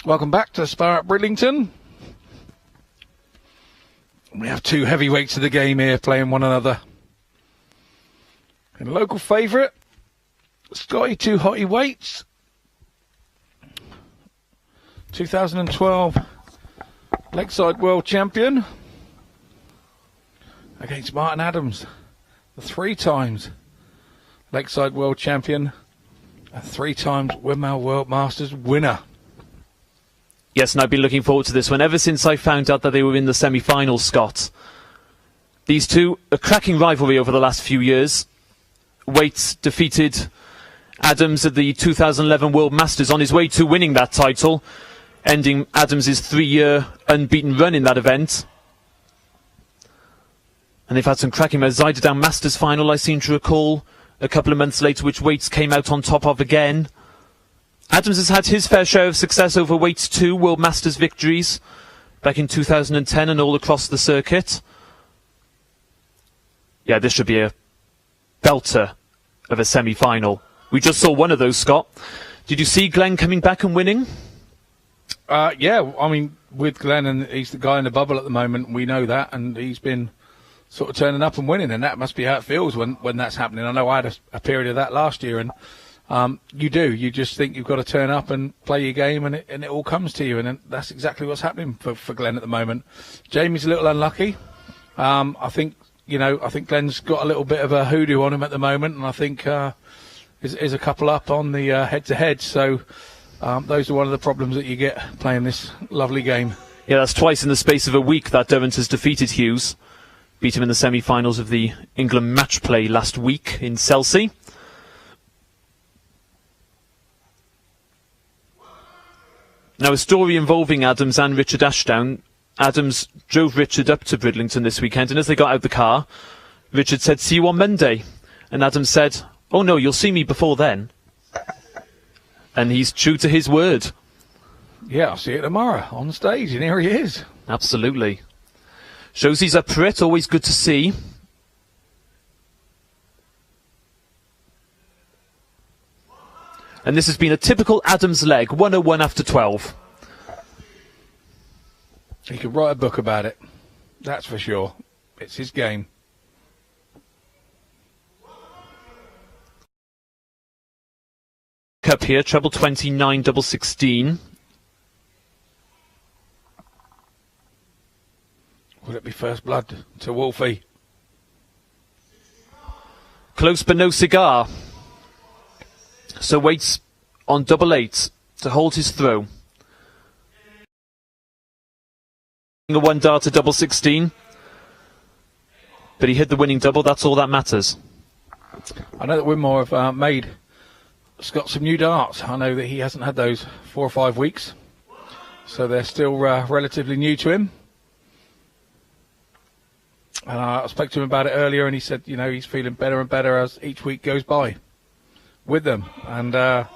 Welcome back to Spar at Bridlington. We have two heavyweights of the game here playing one another. And local favourite, Scotty Two Hotty Weights. 2012 Lakeside World Champion against Martin Adams, the 3 times Lakeside World Champion, a 3 times Windmill World Masters winner. Yes, and I've been looking forward to this one ever since I found out that they were in the semi-finals, Scott. These two, a cracking rivalry over the last few years. Waits defeated Adams at the 2011 World Masters on his way to winning that title, ending Adams' 3-year unbeaten run in that event. And they've had some cracking matches. Zidane Masters final, I seem to recall, a couple of months later, which Waits came out on top of again. Adams has had his fair share of success over Waits' 2 World Masters victories back in 2010 and all across the circuit. Yeah, this should be a belter of a semi-final. We just saw one of those, Scott. Did you see Glenn coming back and winning? Yeah, I mean, with Glenn, and he's the guy in the bubble at the moment, we know that, and he's been sort of turning up and winning, and that must be how it feels when that's happening. I know I had a period of that last year, and you just think you've got to turn up and play your game, and it all comes to you, and that's exactly what's happening for Glenn at the moment. Jamie's a little unlucky. I think Glenn's got a little bit of a hoodoo on him at the moment, and I think is a couple up on the head-to-head, so those are one of the problems that you get playing this lovely game. Yeah, that's twice in the space of a week that Derwent has defeated Hughes. Beat him in the semi-finals of the England match play last week in Chelsea. Now, a story involving Adams and Richard Ashdown. Adams drove Richard up to Bridlington this weekend, and as they got out of the car, Richard said, "See you on Monday." And Adams said, "Oh no, you'll see me before then." And he's true to his word. Yeah, I'll see you tomorrow on stage, and here he is. Absolutely. Shows he's up for it, always good to see. And this has been a typical Adams leg, 101 after 12. He could write a book about it, that's for sure. It's his game. Cup here, treble 29, double 16. Will it be first blood to Wolfie? Close but no cigar. So waits on double 8 to hold his throw. A 1 dart to double 16. But he hit the winning double, that's all that matters. I know that Winmore have made Scott some new darts. I know that he hasn't had those 4 or 5 weeks. So they're still relatively new to him. And I spoke to him about it earlier, and he said, he's feeling better and better as each week goes by with them. And there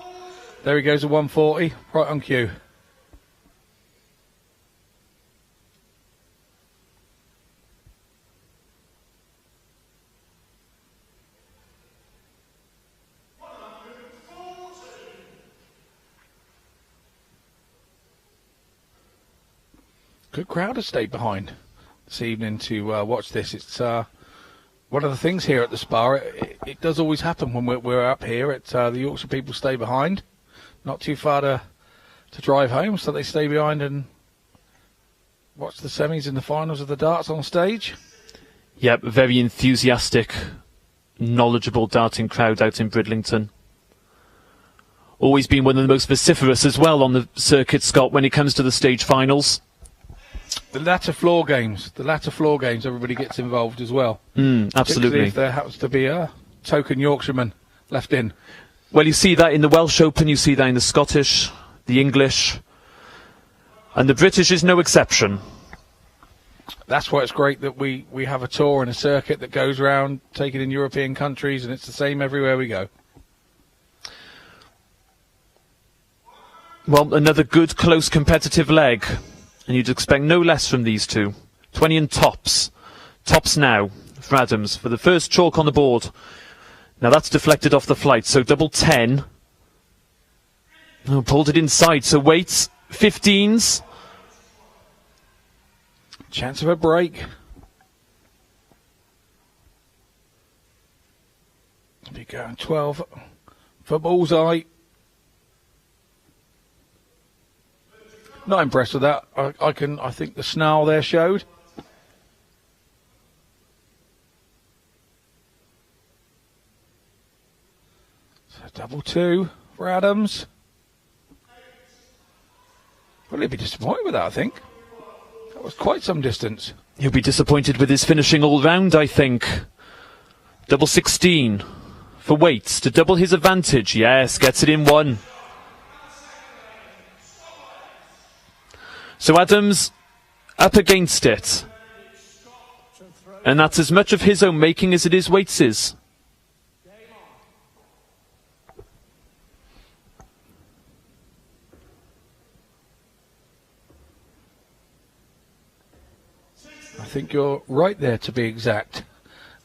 he goes, a 140, right on cue. Good crowd has stayed behind this evening to watch this. It's one of the things here at the Spa. It does always happen when we're up here. The Yorkshire people stay behind, not too far to drive home, so they stay behind and watch the semis and the finals of the darts on stage. Yep, very enthusiastic, knowledgeable darting crowd out in Bridlington. Always been one of the most vociferous as well on the circuit, Scott, when it comes to the stage finals. The latter floor games, everybody gets involved as well. Absolutely. If there happens to be a token Yorkshireman left in. Well, you see that in the Welsh Open, you see that in the Scottish, the English, and the British is no exception. That's why it's great that we have a tour and a circuit that goes around taking in European countries, and it's the same everywhere we go. Well, another good, close, competitive leg. And you'd expect no less from these two. 20 and tops. Tops now for Adams for the first chalk on the board. Now that's deflected off the flight, so double 10. Oh, pulled it inside, so waits. 15s. Chance of a break. Be going 12 for bullseye. Not impressed with that. I think the snarl there showed. So double 2 for Adams. Well, he'd be disappointed with that, I think. That was quite some distance. He'll be disappointed with his finishing all round, I think. Double 16 for Waits to double his advantage. Yes, gets it in 1. So Adams up against it. And that's as much of his own making as it is Waits's. I think you're right there, to be exact,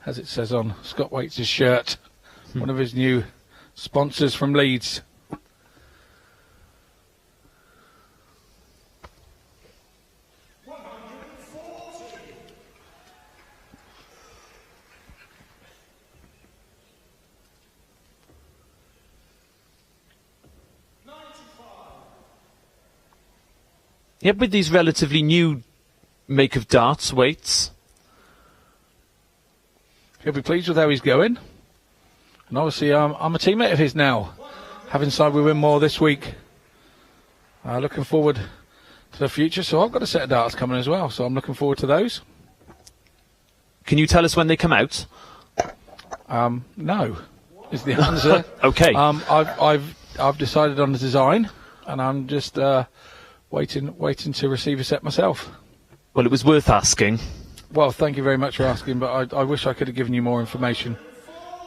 as it says on Scott Waits' shirt, one of his new sponsors from Leeds. Yep, with these relatively new make of darts, Waits. He'll be pleased with how he's going. And obviously, I'm a teammate of his now, having signed with him more this week. Looking forward to the future. So I've got a set of darts coming as well. So I'm looking forward to those. Can you tell us when they come out? No, is the answer. Okay. I've decided on the design, and I'm just waiting to receive a set myself. Well, it was worth asking. Well, thank you very much for asking, but I wish I could have given you more information.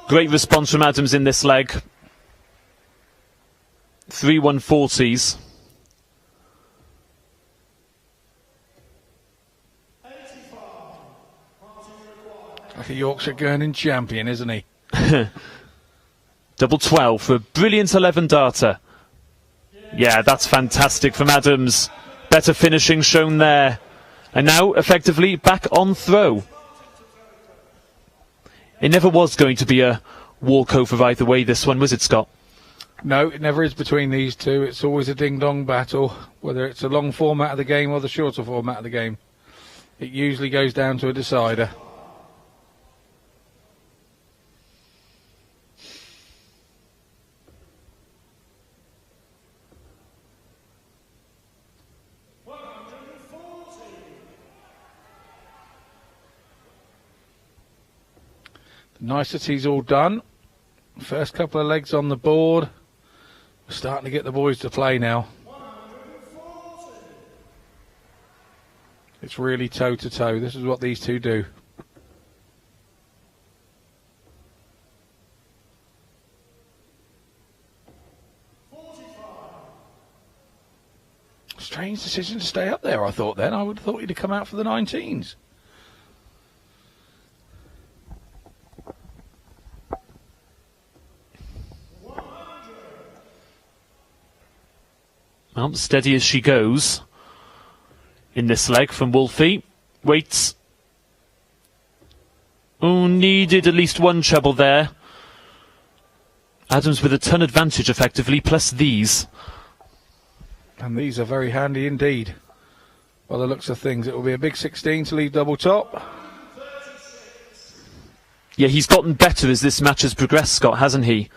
Great response from Adams in this leg. 3 140s. Like a Yorkshire Gurning champion, isn't he? Double 12 for a brilliant 11 darter. Yeah, that's fantastic from Adams. Better finishing shown there. And now, effectively, back on throw. It never was going to be a walkover either way, this one, was it, Scott? No, it never is between these two. It's always a ding-dong battle, whether it's a long format of the game or the shorter format of the game. It usually goes down to a decider. Niceties all done. First couple of legs on the board. We're starting to get the boys to play now. It's really toe-to-toe. This is what these two do. Strange decision to stay up there, I thought then. I would have thought he'd have come out for the 19s. Well, steady as she goes in this leg from Wolfie. Waits. Oh, needed at least one treble there. Adams with a ton advantage, effectively, plus these. And these are very handy indeed. By the looks of things, it will be a big 16 to leave double top. Yeah, he's gotten better as this match has progressed, Scott, hasn't he?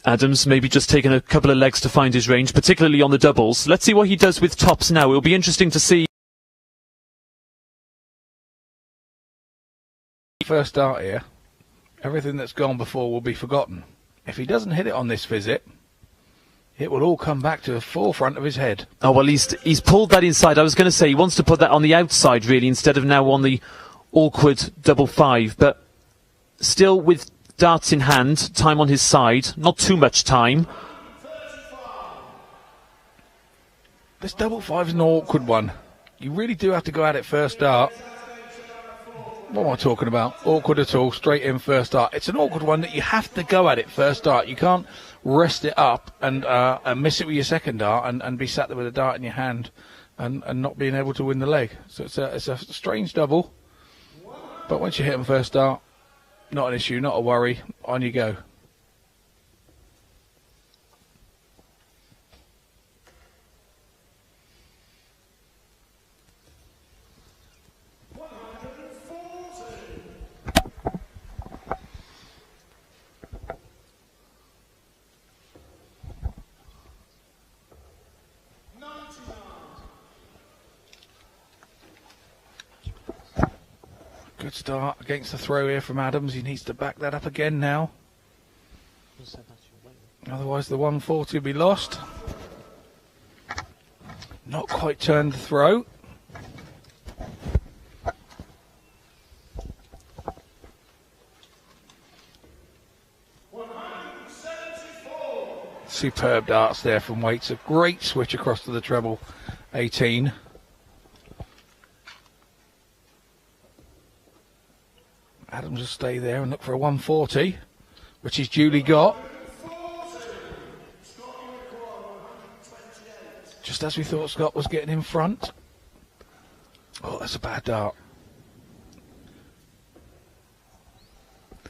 Adams maybe just taken a couple of legs to find his range, particularly on the doubles. Let's see what he does with tops now. It'll be interesting to see. First start here, everything that's gone before will be forgotten. If he doesn't hit it on this visit, it will all come back to the forefront of his head. Oh, well, he's pulled that inside. I was going to say he wants to put that on the outside, really, instead of now on the awkward double 5. But still with darts in hand, time on his side, not too much time. This double 5 is an awkward one. You really do have to go at it first dart. What am I talking about? Awkward at all, straight in first dart. It's an awkward one that you have to go at it first dart. You can't rest it up and miss it with your second dart and be sat there with a dart in your hand and not being able to win the leg. So it's a strange double. But once you hit them first dart, not an issue, not a worry. On you go. Good start against the throw here from Adams. He needs to back that up again now. Otherwise the 140 will be lost. Not quite turned the throw. Superb darts there from Waits. A great switch across to the treble 18. Adams will stay there and look for a 140, which he's duly got. Just as we thought Scott was getting in front. Oh, that's a bad dart.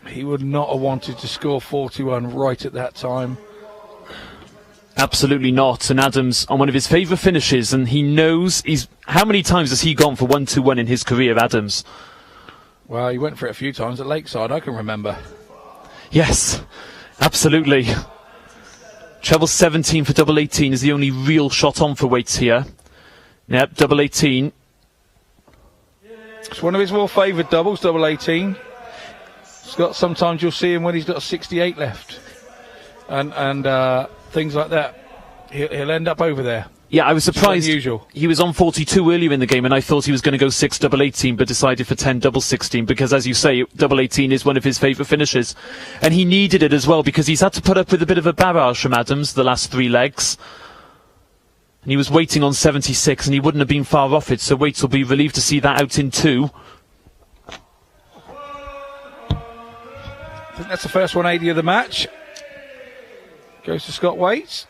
He would not have wanted to score 41 right at that time. Absolutely not. And Adams on one of his favourite finishes, and he knows how many times has he gone for 1-2-1 in his career, Adams? Well, he went for it a few times at Lakeside, I can remember. Yes, absolutely. Treble 17 for double 18 is the only real shot on for Waits here. Yep, double 18. It's one of his more favoured doubles, double 18. Scott, sometimes you'll see him when he's got a 68 left. And things like that. He'll end up over there. Yeah, I was surprised. Unusual. He was on 42 earlier in the game, and I thought he was going to go 6 double 18, but decided for 10 double 16 because, as you say, double 18 is one of his favourite finishes, and he needed it as well because he's had to put up with a bit of a barrage from Adams the last 3 legs, and he was waiting on 76, and he wouldn't have been far off it. So Waits will be relieved to see that out in 2. I think that's the first 180 of the match. Goes to Scott Waits.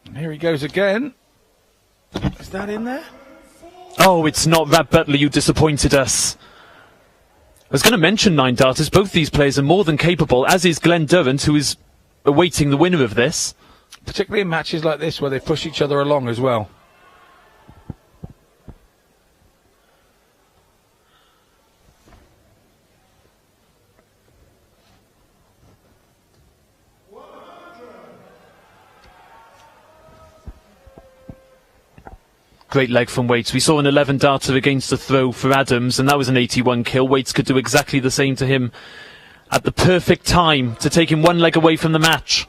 And here he goes again. Is that in there? Oh, it's not Rab Butler, you disappointed us. I was going to mention 9 darters. Both these players are more than capable, as is Glenn Durrant, who is awaiting the winner of this. Particularly in matches like this where they push each other along as well. Great leg from Waits. We saw an 11 darter against the throw for Adams, and that was an 81 kill. Waits could do exactly the same to him at the perfect time to take him 1 leg away from the match.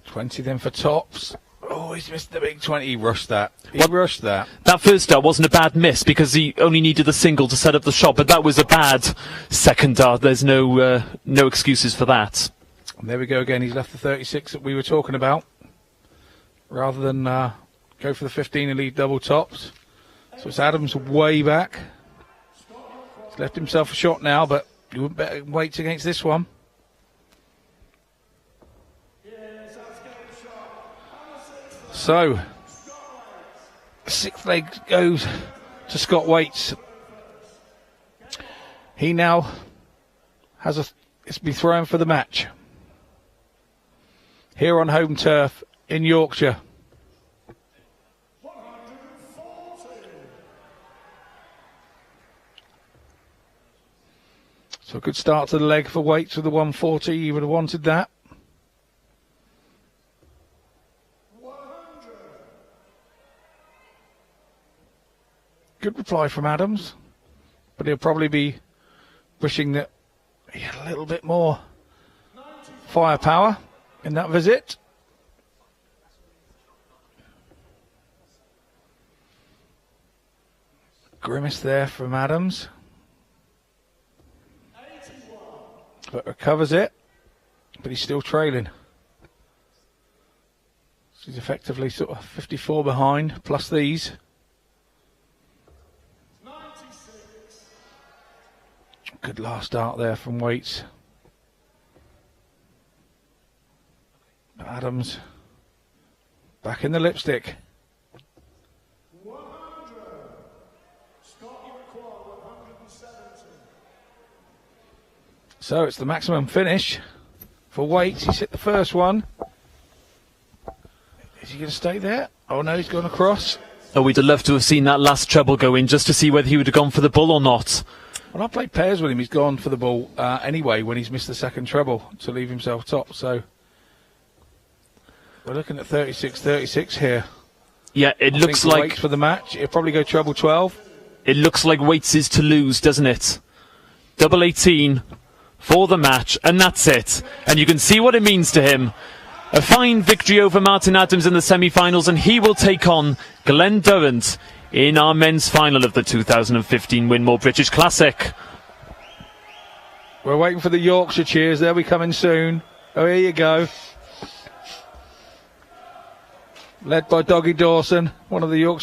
$20 then for tops. Oh, he's missed the big 20. He rushed that. Rushed that. That first dart wasn't a bad miss because he only needed a single to set up the shot, but that was a bad second dart. There's no excuses for that. And there we go again. He's left the 36 that we were talking about. Rather than go for the 15 and leave double tops. So it's Adams way back. He's left himself a shot now, but he wouldn't bet Waits against this one. So, 6th leg goes to Scott Waits. He now has it's to be thrown for the match. Here on home turf in Yorkshire. So a good start to the leg for Waits with the 140. He would have wanted that. Good reply from Adams, but he'll probably be wishing that he had a little bit more firepower in that visit. grimace there from Adams. But recovers it. But he's still trailing. So he's effectively sort of 54 behind, plus these. 96. Good last start there from Waits. But Adams back in the lipstick. 100. Scott Uruguay, 170. So it's the maximum finish for Waits. He's hit the first one. Is he going to stay there? Oh no, he's gone across. Oh, we'd have loved to have seen that last treble go in just to see whether he would have gone for the bull or not. Well, I played pairs with him. He's gone for the ball anyway when he's missed the second treble to leave himself top. So we're looking at 36-36 here. Yeah, it looks like Waits for the match. He'll probably go treble 12. It looks like Waits is to lose, doesn't it? Double 18 for the match, and that's it. And you can see what it means to him. A fine victory over Martin Adams in the semi-finals, and he will take on Glenn Durrant in our men's final of the 2015 Winmore British Classic. We're waiting for the Yorkshire cheers. They'll be coming soon. Oh, here you go. Led by Doggy Dawson, one of the Yorkshire